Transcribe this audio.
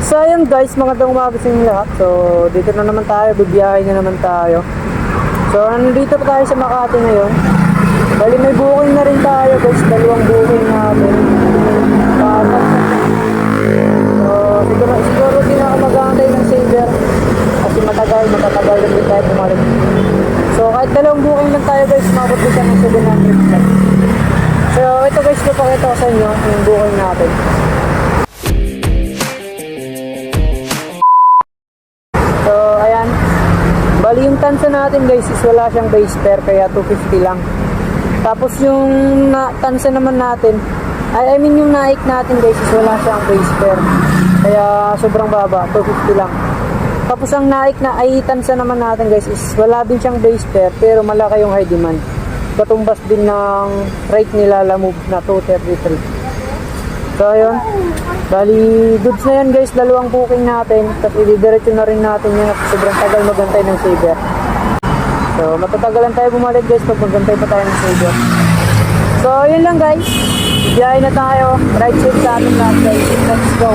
So ayun guys, magandang umaga sa inyo lahat. So dito na naman tayo, bibiyahe na naman tayo. So nandito pa tayo sa Makati ngayon. Bali may booking na rin tayo guys, dalawang booking natin. So siguro din ako mag-aantay ng saver. Kasi matatagal na din tayo bumalik. So kahit dalawang booking lang tayo guys, mabot ko siya ng 700 plus. So ito guys, papakita ko sa inyo yung booking natin. So ayan, bali yung tansa natin guys is wala siyang base fare kaya 250 lang. Tapos yung tansa naman natin, I mean yung naik natin guys is wala siyang base fare kaya sobrang baba, 250 lang. Tapos ang naik na ay tansa naman natin guys is wala din siyang base fare pero malaki yung high demand. Katumbas din ng rate nila Lamove na 233. So ayun, bali goods na yan guys, dalawang booking natin. Tapos ididiretso na rin natin yan at sobrang tagal magantay ng saver. So matatagalan tayo bumalik guys pag magantay pa tayo ng saver. So yun lang guys, biyahe na tayo, ride safe sa ating lahat guys, let's go.